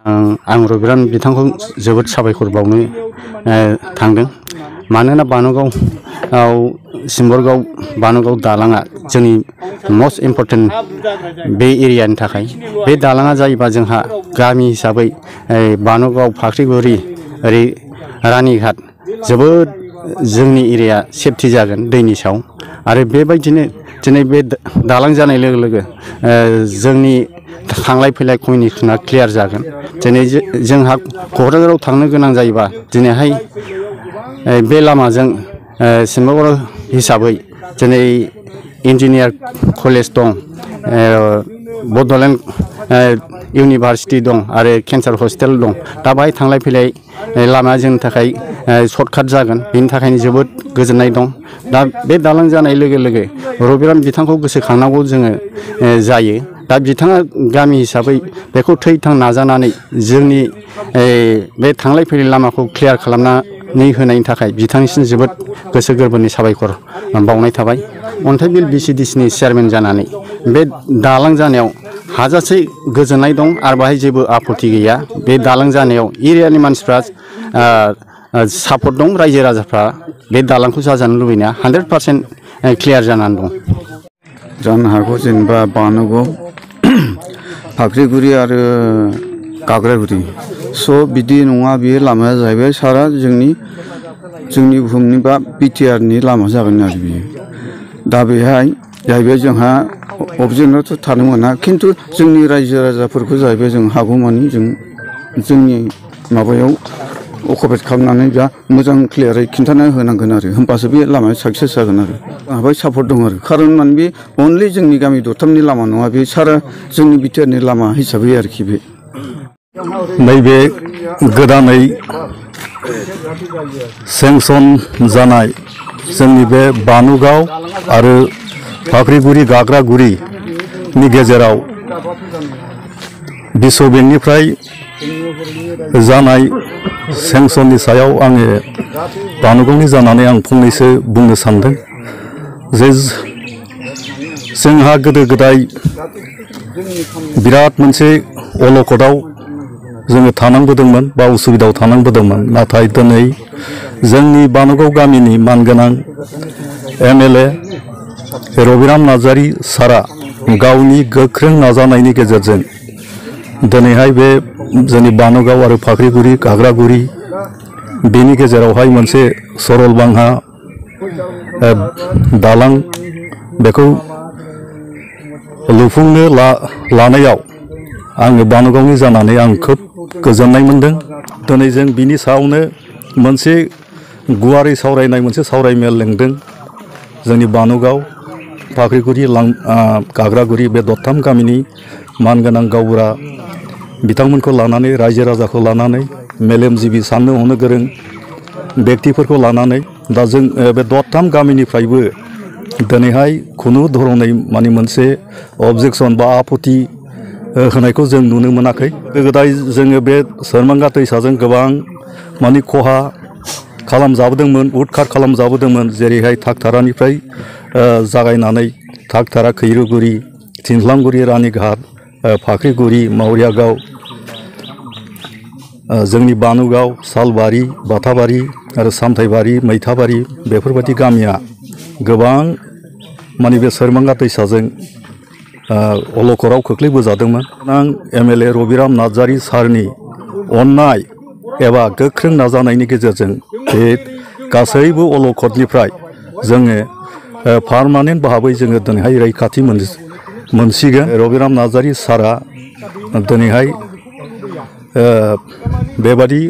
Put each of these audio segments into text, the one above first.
आं रबिराम बिथांखौ जोबोद साबायखर बावनो थांदों। मानोना बानुगावआव सिम्बरगाव बानुगाव दालाङा जोंनि मस्ट इम्परटेन्ट बे एरियानि थाखाय। बे दालाङा जायोबा जोंहा गामि हिसाबै बानुगाव फाख्रिगुरि ओरै रानीघाट जोबोद जोंनि एरिया सेफटि जागोन दैनि सायाव। आरो बेबायदिनो दिनै बे दालां जानाय लोगो लोगो जोंनि थांलाय फैलाय कमिउनिकेसना क्लियार जागोन। दिनै जोंहा क'क्राझाराव थांनो गोनां जायोबा दिनैहाय बे लामाजों सिम्बरगाव हिसाबै दिनै इन्जिनियार कलेज दं, बड'लेण्ड इउनिभारसिटि दं आरो केन्सार हस्पिटाल दं। दा बाहाय थांलाय फैलाय लामाया जोंनि थाखाय सर्टकाट जागोन। बेनि थाखायनो जोबोद गोजोननाय दं। दा बे दालां जानाय लोगो लोगो रबिराम बिथांखौ गोसोखांनांगौ जोङो जायो। दा बिथाङा गामि हिसाबै बेखौ थै-थां नाजानानै जोंनि बे थांलाय फैलाय लामाखौ क्लियार खालामनानै होनायनि थाखाय बिथांनिसिम जोबोद गोसो गोरबोनि साबायखर बावनाय थाबाय। अन्थाइबिल VCDCनि चेयारमेन जानानै बे दालां जानायाव हाजासे गोजोननाय दं आरो बाहाय जेबो आपत्ति गैया। बे दालां जानायाव एरियानि मानसिफ्रा सापर्ट दं। रायजो राजाफ्रा बे दालांखौ जाजानो लुबैनाया 100% क्लियार जानानै दं। जानो हागौ जेनेबा बानुगाव फाख्रिगुरि आरो गाग्रागुरि बिदि नङा। बेयो लामाया जाहैबाय सारा जोंनि बुहुमनि बा BTRनि लामा जागोन आरो बियो। दा बेहाय जाहैबाय जोंहा अबजेक्सनाथ' थानो मोना, खिन्थु जोंनि रायजो राजाफोरखौ जाहैबाय जों हागौमानि जोंनि माबायाव अकुपेट खालामनानै दा मोजां क्लियारै खिन्थाना होनांगोन आरो होमबासो बे लामाया साक्सेस जागोन आरो आंहाबो सापर्ट दं आरो। खारन माने बे अनलि जोंनि गामि दरथामनि लामा नङा, बे सारा जोंनि BTRनि लामा हिसाबै आरोखि। बे नैबे गोदानै सेंसन जानाय जोंनि बे बानुगाव आरो फाख्रिगुरि गाग्रागुरिनि गेजेराव विश्व बेंकनिफ्राय जानाय सेंसननि सायाव आङो बानुगावनि जानानै आं फंनैसो बुंनो सानदों जे जोंहा गोदो गोदाय बिराद मोनसे अलखदाव जोङो थानांबोदोंमोन बा उसुबिदायाव थानांबोदोंमोन। नाथाय दिनै जोंनि बानुगाव गामिनि मानगोनां MLA रबिराम नार्जारी सारा गावनि गोख्रों नाजानायनि गेजेरजों दिनैहाय बे जोंनि बानुगाव आरो फाख्रिगुरि गाग्रागुरि बेनि गेजेरावहाय मोनसे सरलबांहा दालां बेखौ लुफुंनो लानायाव आङो बानुगावनि जानानै आं खोब गोजोननाय मोनदों। दिनै जों बिनि सायावनो मोनसे गुवारै सावरायनाय मोनसे सावरायमेल लेंदों। जोंनि बानुगाव फाख्रिगुरि गाग्रागुरि बे दरथाम गामिनि मानगोनां गावबुरा बिथांमोनखौ लानानै, रायजो राजाखौ लानानै, मेलेमजिबि साननो हनो गोरों बेक्तिफोरखौ लानानै दा जों बे दरथाम गामिनिफ्रायबो दिनैहाय खुनु धरनै माने मोनसे अबजेक्सन बा आपत्ति होनायखौ जों नुनो मोनाखै। गोदो-गोदाय जोङो बे सोरमांगा दैसाजों गोबां माने खहा खालामजाबोदोंमोन, उदखार खालामजाबोदोंमोन। जेरैहाय थाकथारानिफ्राय जागायनानै थाकथारा, खैरुगुरि, थिनथ्लांगुरि, रानीघाट, फाख्रिगुरि, मावरियागाव, जोंनि बानुगाव, सालबारि, बाथाबारि आरो सामथाइबारि, मैथाबारि बेफोरबायदि गामिया गोबां माने बे सोरमांगा दैसाजों अलखदाव खोख्लैबोजादोंमोन। आं MLA रबिराम नार्जारी सारनि अननाय एबा गोख्रों नाजानायनि गेजेरजों बे गासैबो अलखदनिफ्राय जोङो पारमानेन्ट भाबै जोङो दिनैहाय रैखाथि मोनसिगोन। रबिराम नार्जारी सारा दिनैहाय बेबादि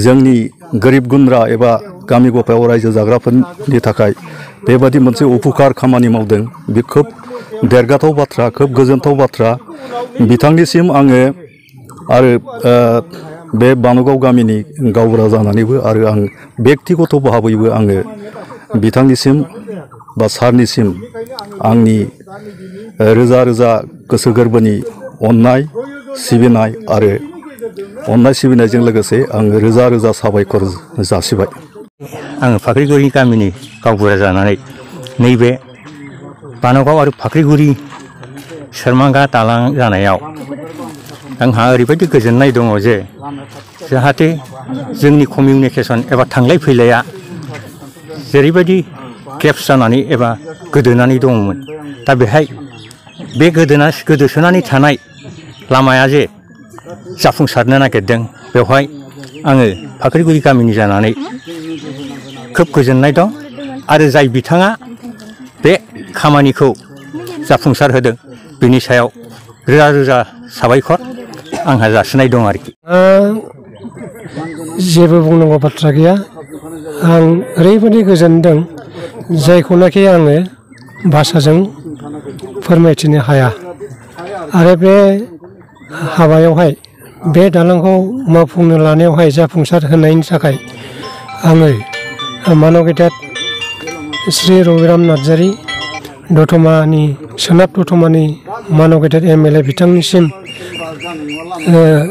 जोंनि गोरिब गुन्द्रा एबा गामि गफायाव रायजो जाग्राफोरनि थाखाय बेबादि मोनसे उपकार खामानि मावदों। बे खोब देरगाथाव बाथ्रा, खोब गोजोनथाव बाथ्रा। बिथांनिसिम आङो आरो बे बानुगाव गामिनि गावबुरा जानानैबो आरो आं बेक्तिगत भाबैबो आङो बिथांनिसिम बा सारनिसिम आंनि रोजा रोजा गोसो गोरबोनि अननाय सिबिनाय आरो अननाय सिबिनायजों लोगोसे आङो रोजा रोजा साबायखर जासिबाय। आङो फाख्रिगुरि गामिनि गावबुरा जानानै नैबे बानुगाव आरो फाख्रिगुरि सोरमांगा दालां जानायाव आंहा ओरैबायदि गोजोननाय दङ जे जाहाथे जोंनि कमिउनिकेसन एबा थांलाय फैलाया जेरैबायदि गेप्स जानानै एबा गोदोनानै दङमोन दा बेहाय बे गोदोसोनानै थानाय लामाया जे जाफुंसारनो नागिरदों बेवहाय आङो फाख्रिगुरि गामिनि जानानै खोब गोजोननाय दं आरो जाय बिथाङा बे खामानिखौ जाफुंसार होदों बिनि सायाव रोजा रोजा साबायखर आंहा जासिनाय दं आरोखि। जेबो बुंनांगौ बाथ्रा गैया। आं ओरैबायदि गोजोनदों जायखौनाखि आङो भाषाजों फोरमायथिनो हाया आरो बे हाबायावहाय बे दालांखौ मावफुंनो लानायावहाय जाफुंसार होनायनि थाखाय आङो मानव गेदेर श्री रबिराम नार्जारि दतमानि सोनाब दतमानि मानव गेदेर MLA बिथांनिसिम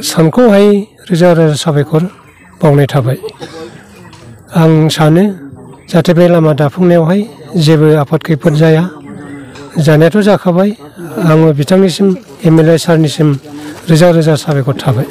सानख'हायै रोजा रोजा साबायखर बावनाय थाबाय। आं सानो जाहाथे बे लामा दाफुंनायावहाय जेबो आफाद खैफोद जाया, जानायाथ' जाखाबाय। आङो बिथांनिसिम MLA सारनिसिम रोजा रोजा साबायखर थाबाय।